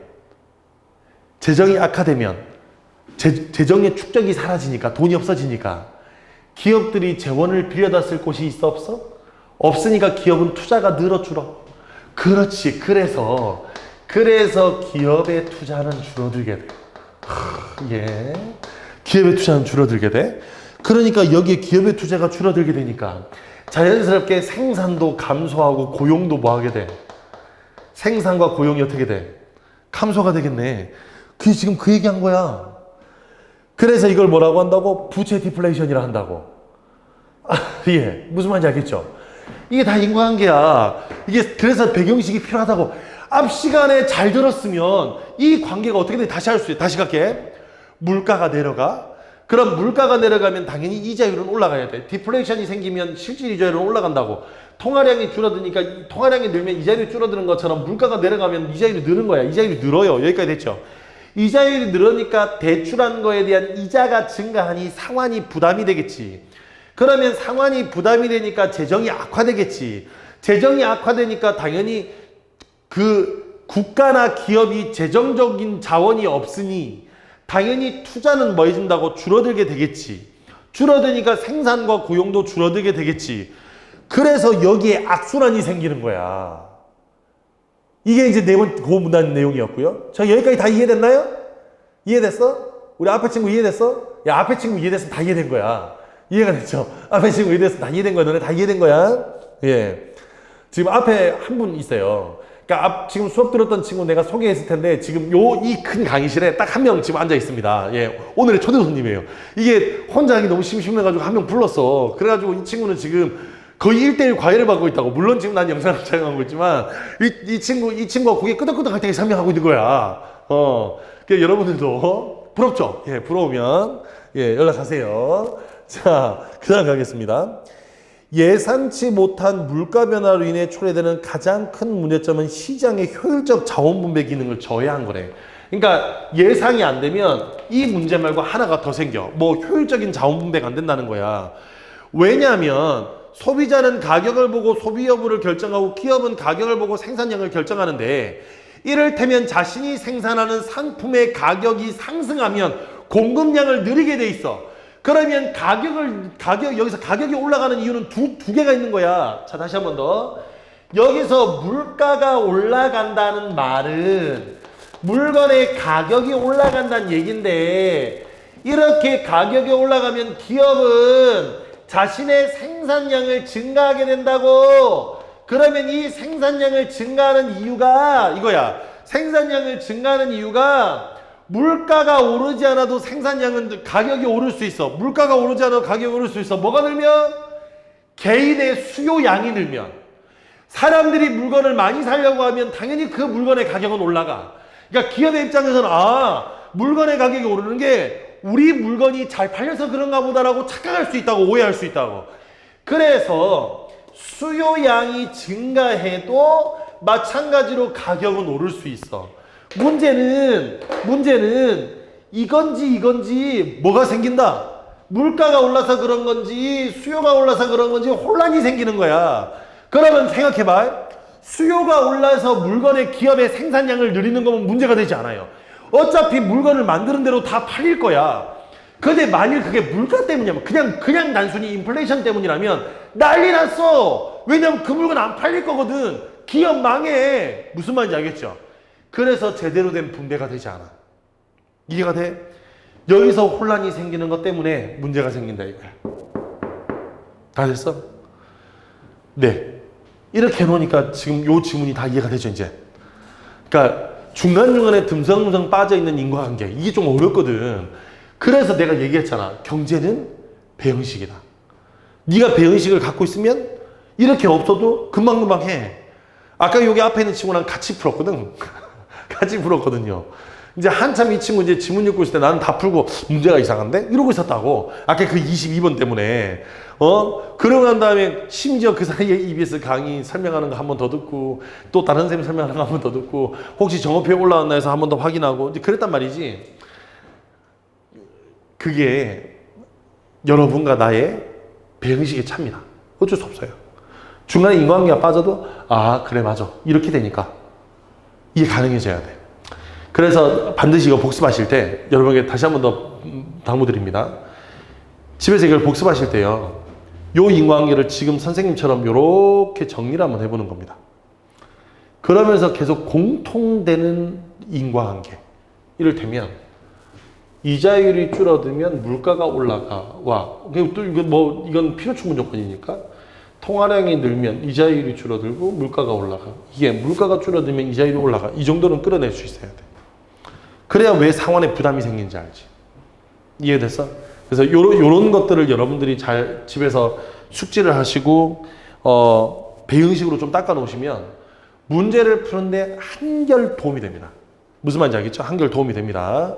재정의 축적이 사라지니까, 돈이 없어지니까 기업들이 재원을 빌려다 쓸 곳이 있어, 없어? 없으니까 기업은 투자가 줄어. 그렇지. 그래서 기업의 투자는 줄어들게 돼. 예. 기업의 투자는 줄어들게 돼. 그러니까 여기에 기업의 투자가 줄어들게 되니까 자연스럽게 생산도 감소하고 고용도 뭐 하게 돼? 생산과 고용이 어떻게 돼? 감소가 되겠네. 지금 그 얘기한 거야. 그래서 이걸 뭐라고 한다고? 부채 디플레이션이라 한다고. 예. 무슨 말인지 알겠죠? 이게 다 인과관계야. 이게 그래서 배경식이 필요하다고. 앞 시간에 잘 들었으면 이 관계가 어떻게 돼? 다시 할 수 있어. 다시 갈게. 물가가 내려가. 그럼 물가가 내려가면 당연히 이자율은 올라가야 돼. 디플레이션이 생기면 실질 이자율은 올라간다고. 통화량이 줄어드니까 통화량이 늘면 이자율이 줄어드는 것처럼 물가가 내려가면 이자율이 느는 거야. 이자율이 늘어요. 여기까지 됐죠. 이자율이 늘으니까 대출한 거에 대한 이자가 증가하니 상환이 부담이 되겠지. 그러면 상환이 부담이 되니까 재정이 악화되겠지. 재정이 악화되니까 당연히 그 국가나 기업이 재정적인 자원이 없으니 당연히 투자는 뭐 해준다고? 줄어들게 되겠지. 줄어드니까 생산과 고용도 줄어들게 되겠지. 그래서 여기에 악순환이 생기는 거야. 이게 이제 고문단 내용이었고요. 자, 여기까지 다 이해됐나요? 이해됐어? 우리 앞에 친구 이해됐어? 야, 앞에 친구 이해됐으면 다 이해된 거야. 이해가 됐죠? 앞에 친구 이해됐으면 다 이해된 거야. 너네 다 이해된 거야. 예. 지금 앞에 한 분 있어요. 그러니까 지금 수업 들었던 친구 내가 소개했을 텐데 지금 이 큰 강의실에 딱 한 명 지금 앉아 있습니다. 예. 오늘의 초대 손님이에요. 이게 혼자 하기 너무 심심해가지고 한 명 불렀어. 그래가지고 이 친구는 지금 거의 1대1 과외를 받고 있다고. 물론 지금 난 영상을 촬영하고 있지만 이 친구가 고개 끄덕끄덕 할 때 설명하고 있는 거야. 그러니까 여러분들도 부럽죠? 예, 부러우면 예, 연락하세요. 자, 그 다음 가겠습니다. 예상치 못한 물가 변화로 인해 초래되는 가장 큰 문제점은 시장의 효율적 자원 분배 기능을 저해한 거래. 그러니까 예상이 안 되면 이 문제 말고 하나가 더 생겨. 뭐 효율적인 자원 분배가 안 된다는 거야. 왜냐하면 소비자는 가격을 보고 소비 여부를 결정하고 기업은 가격을 보고 생산량을 결정하는데 이를테면 자신이 생산하는 상품의 가격이 상승하면 공급량을 늘리게 돼 있어. 그러면 여기서 가격이 올라가는 이유는 두 개가 있는 거야. 자, 다시 한 번 더. 여기서 물가가 올라간다는 말은 물건의 가격이 올라간다는 얘긴데 이렇게 가격이 올라가면 기업은 자신의 생산량을 증가하게 된다고. 그러면 이 생산량을 증가하는 이유가 이거야. 생산량을 증가하는 이유가 물가가 오르지 않아도 생산량은 가격이 오를 수 있어. 물가가 오르지 않아도 가격이 오를 수 있어. 뭐가 늘면? 개인의 수요량이 늘면. 사람들이 물건을 많이 사려고 하면 당연히 그 물건의 가격은 올라가. 그러니까 기업의 입장에서는 물건의 가격이 오르는 게 우리 물건이 잘 팔려서 그런가 보다라고 착각할 수 있다고, 오해할 수 있다고. 그래서 수요량이 증가해도 마찬가지로 가격은 오를 수 있어. 문제는 이건지 뭐가 생긴다. 물가가 올라서 그런 건지 수요가 올라서 그런 건지 혼란이 생기는 거야. 그러면 생각해봐. 수요가 올라서 물건의 기업의 생산량을 늘리는 거면 문제가 되지 않아요. 어차피 물건을 만드는 대로 다 팔릴 거야. 근데 만일 그게 물가 때문이면 그냥 단순히 인플레이션 때문이라면 난리 났어. 왜냐면 그 물건 안 팔릴 거거든. 기업 망해. 무슨 말인지 알겠죠? 그래서 제대로 된 분배가 되지 않아. 이해가 돼? 여기서 혼란이 생기는 것 때문에 문제가 생긴다 이거야. 다 됐어? 네. 이렇게 해놓으니까 지금 요 지문이 다 이해가 되죠, 이제. 그러니까 중간중간에 듬성듬성 빠져있는 인과관계. 이게 좀 어렵거든. 그래서 내가 얘기했잖아. 경제는 배형식이다. 네가 배형식을 갖고 있으면 이렇게 없어도 금방금방 해. 아까 여기 앞에 있는 친구랑 같이 풀었거든. 같이 풀었거든요. 이제 한참 이 친구 이제 지문 읽고 있을 때 나는 다 풀고 문제가 이상한데? 이러고 있었다고. 아까 그 22번 때문에. 그러고 난 다음에 심지어 그 사이에 EBS 강의 설명하는 거 한 번 더 듣고 또 다른 선생님 설명하는 거 한 번 더 듣고 혹시 정오표에 올라왔나 해서 한 번 더 확인하고 이제 그랬단 말이지. 그게 여러분과 나의 배응식의 차입니다. 어쩔 수 없어요. 중간에 인과관계가 빠져도 그래 맞아. 이렇게 되니까 이게 가능해져야 돼. 그래서 반드시 이거 복습하실 때 여러분에게 다시 한 번 더 당부드립니다. 집에서 이걸 복습하실 때요. 요 인과관계를 지금 선생님처럼 요렇게 정리를 한번 해보는 겁니다. 그러면서 계속 공통되는 인과관계. 이를테면 이자율이 줄어들면 물가가 올라가. 또 이건 필요충분 조건이니까 통화량이 늘면 이자율이 줄어들고 물가가 올라가. 이게 물가가 줄어들면 이자율이 올라가. 이 정도는 끌어낼 수 있어야 돼. 그래야 왜 상환에 부담이 생긴지 알지. 이해됐어? 그래서 요런 것들을 여러분들이 잘 집에서 숙지를 하시고 배응식으로 좀 닦아 놓으시면 문제를 푸는데 한결 도움이 됩니다. 무슨 말인지 알겠죠? 한결 도움이 됩니다.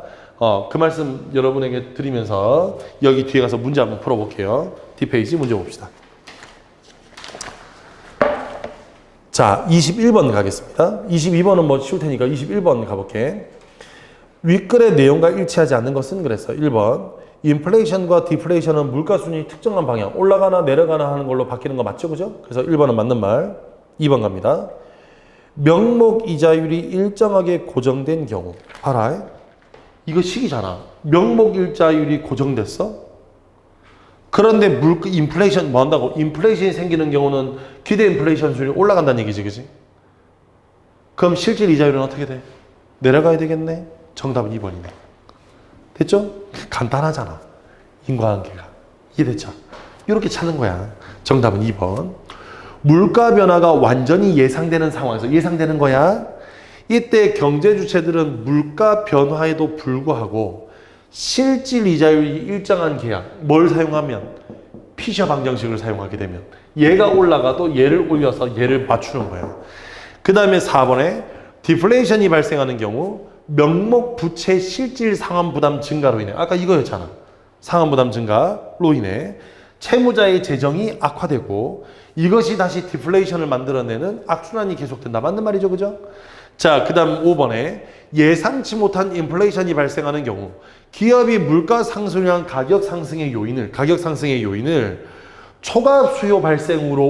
그 말씀 여러분에게 드리면서 여기 뒤에 가서 문제 한번 풀어볼게요. 뒷페이지 문제 봅시다. 자, 21번 가겠습니다. 22번은 뭐 쉬울 테니까 21번 가볼게. 윗글의 내용과 일치하지 않는 것은 그랬어. 1번. 인플레이션과 디플레이션은 물가 순위 특정한 방향, 올라가나 내려가나 하는 걸로 바뀌는 거 맞죠? 그죠? 그래서 1번은 맞는 말. 2번 갑니다. 명목 이자율이 일정하게 고정된 경우. 봐라. 이거 식이잖아. 명목 이자율이 고정됐어? 그런데 인플레이션 뭐 한다고? 인플레이션이 생기는 경우는 기대 인플레이션 수준이 올라간다는 얘기지, 그지? 그럼 실질 이자율은 어떻게 돼? 내려가야 되겠네? 정답은 2번이네. 됐죠? 간단하잖아. 인과관계가. 이해됐죠? 이렇게 찾는 거야. 정답은 2번. 물가 변화가 완전히 예상되는 상황에서 예상되는 거야. 이때 경제 주체들은 물가 변화에도 불구하고 실질 이자율이 일정한 계약, 뭘 사용하면? 피셔 방정식을 사용하게 되면 얘가 올라가도 얘를 올려서 얘를 맞추는 거예요. 그 다음에 4번에 디플레이션이 발생하는 경우 명목 부채 실질 상환 부담 증가로 인해, 아까 이거였잖아. 상환 부담 증가로 인해 채무자의 재정이 악화되고 이것이 다시 디플레이션을 만들어내는 악순환이 계속된다. 맞는 말이죠, 그죠? 자, 그 다음 5번에 예상치 못한 인플레이션이 발생하는 경우 기업이 물가 상승을 위한 가격 상승의 요인을 초과 수요 발생으로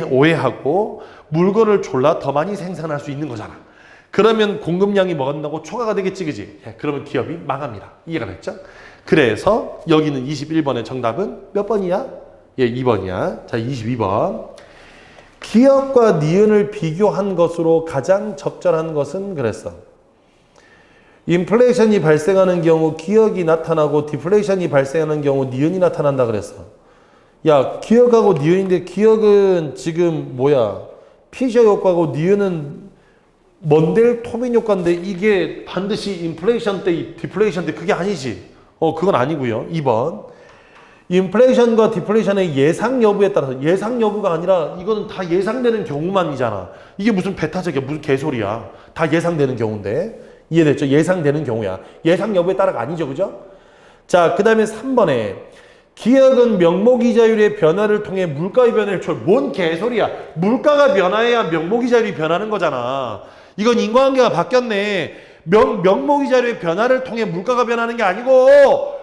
오해하고 물건을 졸라 더 많이 생산할 수 있는 거잖아. 그러면 공급량이 뭐가 된다고? 초과가 되겠지, 그지? 그러면 기업이 망합니다. 이해가 됐죠? 그래서 여기는 21번의 정답은 몇 번이야? 2번이야. 자, 22번. 기업과 니은을 비교한 것으로 가장 적절한 것은 그랬어. 인플레이션이 발생하는 경우 기억이 나타나고 디플레이션이 발생하는 경우 니은이 나타난다 그랬어. 야, 기억하고 니은인데 기억은 지금 뭐야? 피셔 효과고 니은은 먼델 토민 효과인데 이게 반드시 인플레이션 때 디플레이션 때 그게 아니지. 그건 아니고요. 2번. 인플레이션과 디플레이션의 예상 여부에 따라서 예상 여부가 아니라 이거는 다 예상되는 경우만이잖아. 이게 무슨 배타적이야. 무슨 개소리야. 다 예상되는 경우인데. 이해됐죠? 예상되는 경우야. 예상 여부에 따라가 아니죠. 그죠? 자, 그 다음에 3번에 기억은 명목이자율의 변화를 통해 물가의 변화를 뭔 개소리야. 물가가 변화해야 명목이자율이 변하는 거잖아. 이건 인과관계가 바뀌었네. 명목이자율의 변화를 통해 물가가 변하는 게 아니고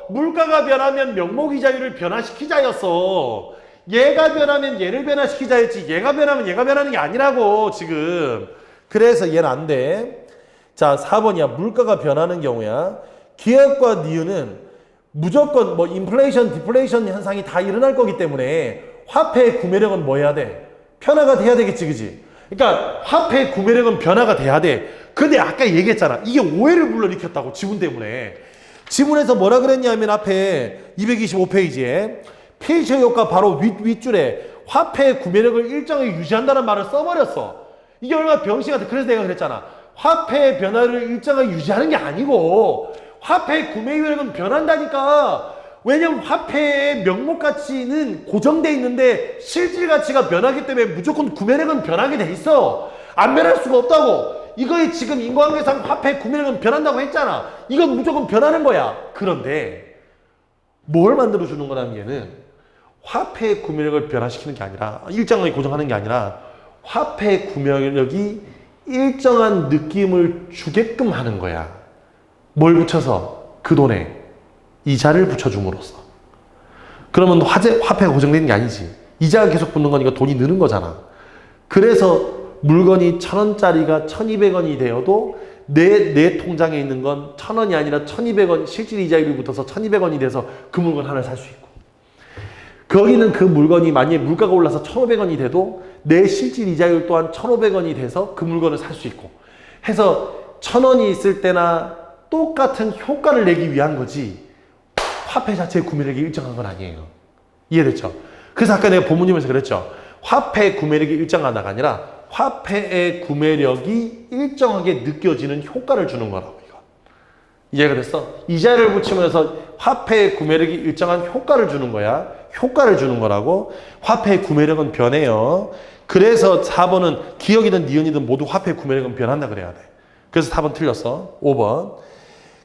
물가가 변하면 명목이자율을 변화시키자였어. 얘가 변하면 얘를 변화시키자였지 얘가 변하면 얘가 변하는 게 아니라고 지금. 그래서 얘는 안 돼. 자, 4번이야. 물가가 변하는 경우야. 기억과 니은은 무조건 뭐 인플레이션, 디플레이션 현상이 다 일어날 거기 때문에 화폐의 구매력은 뭐 해야 돼? 변화가 돼야 되겠지, 그지? 그러니까 화폐의 구매력은 변화가 돼야 돼. 근데 아까 얘기했잖아. 이게 오해를 불러일으켰다고 지문 때문에. 지문에서 뭐라 그랬냐면 앞에 225페이지에 피셔 효과 바로 윗줄에 화폐의 구매력을 일정하게 유지한다는 말을 써버렸어. 이게 얼마나 병신 같아. 그래서 내가 그랬잖아. 화폐의 변화를 일정하게 유지하는 게 아니고 화폐의 구매력은 변한다니까. 왜냐면 화폐의 명목 가치는 고정돼 있는데 실질 가치가 변하기 때문에 무조건 구매력은 변하게 돼 있어. 안 변할 수가 없다고. 이거에 지금 인과관계상 화폐 구매력은 변한다고 했잖아. 이건 무조건 변하는 거야. 그런데 뭘 만들어주는 거냐면 얘는 화폐의 구매력을 변화시키는 게 아니라 일정하게 고정하는 게 아니라 화폐의 구매력이 일정한 느낌을 주게끔 하는 거야. 뭘 붙여서? 그 돈에 이자를 붙여줌으로써. 그러면 화폐가 고정되는 게 아니지. 이자가 계속 붙는 거니까 돈이 느는 거잖아. 그래서 물건이 1,000원짜리가 1,200원이 되어도 내 통장에 있는 건 1,000원이 아니라 1,200원 실질 이자율이 붙어서 1,200원이 돼서 그 물건 하나를 살 수 있고, 거기는 그 물건이 만약에 물가가 올라서 1,500원이 돼도 내 실질 이자율 또한 1,500원이 돼서 그 물건을 살 수 있고 해서 1,000원이 있을 때나 똑같은 효과를 내기 위한 거지 화폐 자체의 구매력이 일정한 건 아니에요. 이해됐죠? 그래서 아까 내가 본문님에서 그랬죠. 화폐의 구매력이 일정하다가 아니라 화폐의 구매력이 일정하게 느껴지는 효과를 주는 거라고. 이거 이해가 됐어? 이자를 붙이면서 화폐의 구매력이 일정한 효과를 주는 거야. 효과를 주는 거라고. 화폐의 구매력은 변해요. 그래서 4번은 기억이든 니은이든 모두 화폐의 구매력은 변한다 그래야 돼. 그래서 4번 틀렸어. 5번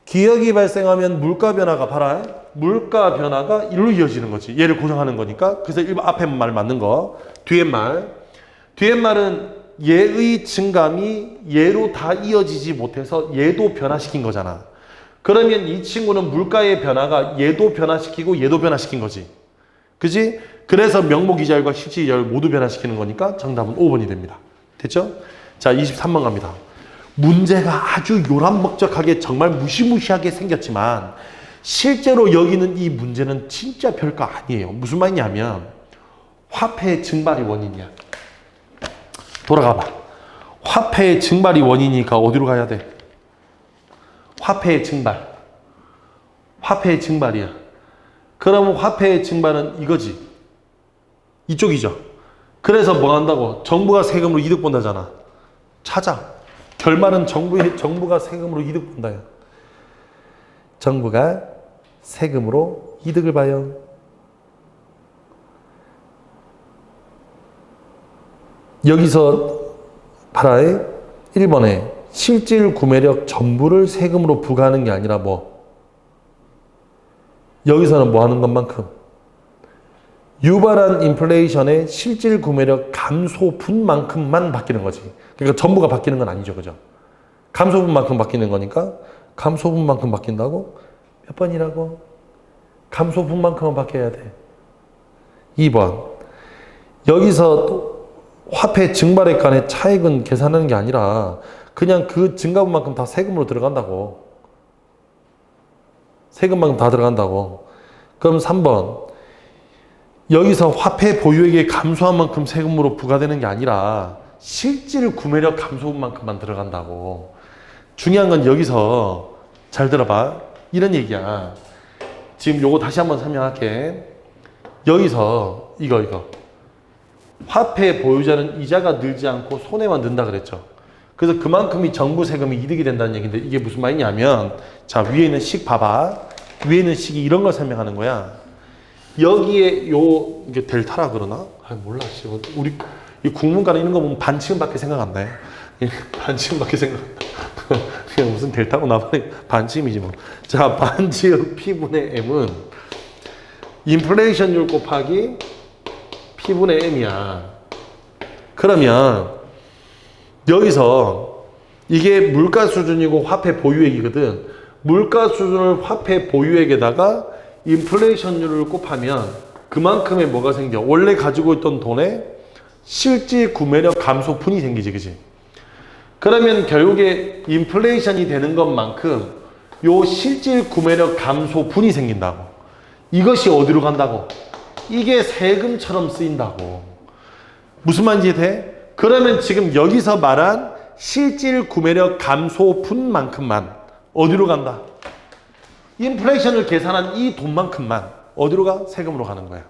기억이 발생하면 물가 변화가 봐라. 물가 변화가 일로 이어지는 거지. 얘를 고정하는 거니까. 그래서 1번 앞에 말 맞는 거. 뒤에 말은 얘의 증감이 얘로 다 이어지지 못해서 얘도 변화시킨 거잖아. 그러면 이 친구는 물가의 변화가 얘도 변화시키고 얘도 변화시킨 거지. 그지? 그래서 명목이자율과 실질이자율 모두 변화시키는 거니까 정답은 5번이 됩니다. 됐죠? 자, 23번 갑니다. 문제가 아주 요란목적하게 정말 무시무시하게 생겼지만 실제로 여기는 이 문제는 진짜 별거 아니에요. 무슨 말이냐면 화폐의 증발이 원인이야. 돌아가봐. 화폐의 증발이 원인이니까 어디로 가야 돼? 화폐의 증발. 화폐의 증발이야. 그러면 화폐의 증발은 이거지. 이쪽이죠. 그래서 뭐 한다고? 정부가 세금으로 이득 본다잖아. 찾아. 결말은 정부가 세금으로 이득 본다요. 정부가 세금으로 이득을 봐요. 여기서 봐라. 1번에 실질 구매력 전부를 세금으로 부과하는 게 아니라 뭐 여기서는 뭐 하는 것만큼 유발한 인플레이션의 실질 구매력 감소분만큼만 바뀌는 거지. 그러니까 전부가 바뀌는 건 아니죠. 그죠? 감소분만큼 바뀌는 거니까 감소분만큼 바뀐다고? 몇 번이라고? 감소분만큼은 바뀌어야 돼. 2번 여기서 또 화폐 증발액 간의 차익은 계산하는 게 아니라 그냥 그 증가분만큼 다 세금으로 들어간다고. 세금만큼 다 들어간다고. 그럼 3번 여기서 화폐 보유액이 감소한 만큼 세금으로 부과되는 게 아니라 실질 구매력 감소분만큼만 들어간다고. 중요한 건 여기서 잘 들어봐. 이런 얘기야. 지금 요거 다시 한번 설명할게. 여기서 이거 화폐 보유자는 이자가 늘지 않고 손해만 는다 그랬죠. 그래서 그만큼이 정부 세금이 이득이 된다는 얘기인데 이게 무슨 말이냐면 자 위에 있는 식 봐봐. 위에 있는 식이 이런 걸 설명하는 거야. 여기에 요 이게 델타라 그러나? 아 몰라. 우리 이 국문과는 이런 거 보면 반지름밖에 생각 안 나요. 반지름밖에 생각 안 나. 그냥 무슨 델타고 나발이 반지름이지 뭐. 자 반지름 P분의 M은 인플레이션율 곱하기 P분의 M이야. 그러면 여기서 이게 물가 수준이고 화폐 보유액이거든. 물가 수준을 화폐 보유액에다가 인플레이션율을 곱하면 그만큼의 뭐가 생겨? 원래 가지고 있던 돈에 실질 구매력 감소분이 생기지, 그지? 그러면 결국에 인플레이션이 되는 것만큼 요 실질 구매력 감소분이 생긴다고. 이것이 어디로 간다고? 이게 세금처럼 쓰인다고. 무슨 말인지 돼? 그러면 지금 여기서 말한 실질 구매력 감소분만큼만 어디로 간다? 인플레이션을 계산한 이 돈만큼만 어디로 가? 세금으로 가는 거야.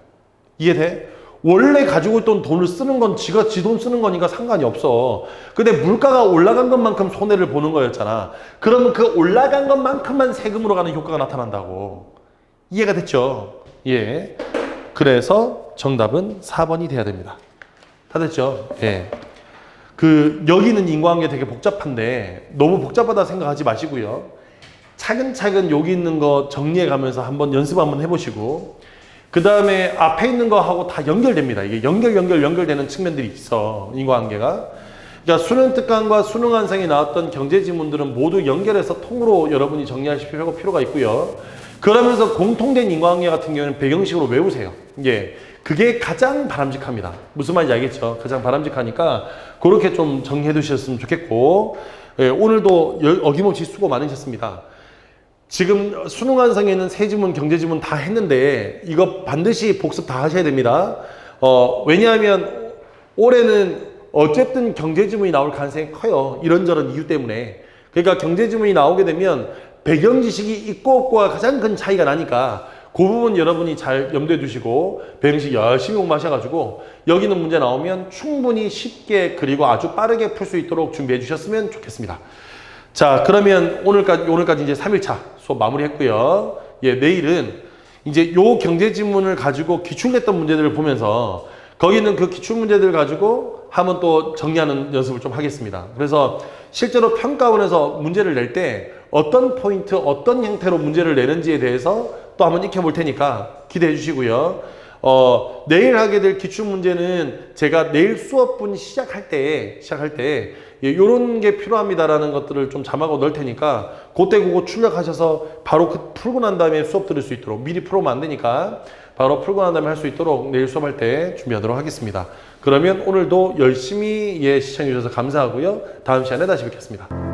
이해돼? 원래 가지고 있던 돈을 쓰는 건 지가 지 돈 쓰는 거니까 상관이 없어. 근데 물가가 올라간 것만큼 손해를 보는 거였잖아. 그러면 그 올라간 것만큼만 세금으로 가는 효과가 나타난다고. 이해가 됐죠? 예. 그래서 정답은 4번이 돼야 됩니다. 다 됐죠? 예. 여기 있는 인과관계 되게 복잡한데 너무 복잡하다 생각하지 마시고요. 차근차근 여기 있는 거 정리해 가면서 한번 연습 한번 해보시고 그 다음에 앞에 있는 거하고 다 연결됩니다. 이게 연결되는 측면들이 있어. 인과관계가. 그러니까 수능 특강과 수능 완성이 나왔던 경제 지문들은 모두 연결해서 통으로 여러분이 정리하실 필요가 있고요. 그러면서 공통된 인과관계 같은 경우는 배경식으로 외우세요. 예. 그게 가장 바람직합니다. 무슨 말인지 알겠죠? 가장 바람직하니까 그렇게 좀 정리해 두셨으면 좋겠고 예, 오늘도 어김없이 수고 많으셨습니다. 지금 수능 완성에는 세지문, 경제지문 다 했는데 이거 반드시 복습 다 하셔야 됩니다. 왜냐하면 올해는 어쨌든 경제지문이 나올 가능성이 커요. 이런저런 이유 때문에. 그러니까 경제지문이 나오게 되면 배경 지식이 있고 없고가 가장 큰 차이가 나니까 그 부분 여러분이 잘 염두에 두시고 배경식 열심히 공부하셔가지고 여기 있는 문제 나오면 충분히 쉽게 그리고 아주 빠르게 풀 수 있도록 준비해 주셨으면 좋겠습니다. 자, 그러면 오늘까지 이제 3일차 수업 마무리했고요. 예, 내일은 이제 요 경제지문을 가지고 기출냈던 문제들을 보면서 거기 있는 그 기출문제들 가지고 한번 또 정리하는 연습을 좀 하겠습니다. 그래서 실제로 평가원에서 문제를 낼 때 어떤 포인트, 어떤 형태로 문제를 내는지에 대해서 또 한번 익혀볼 테니까 기대해 주시고요. 내일 하게 될 기출문제는 제가 내일 수업분 시작할 때 요런 게 필요합니다라는 것들을 좀 자막으로 넣을 테니까 그때 그거 출력하셔서 바로 풀고 난 다음에 수업 들을 수 있도록 미리 풀어오면 안 되니까 바로 풀고 난 다음에 할 수 있도록 내일 수업할 때 준비하도록 하겠습니다. 그러면 오늘도 열심히 시청해 주셔서 감사하고요. 다음 시간에 다시 뵙겠습니다.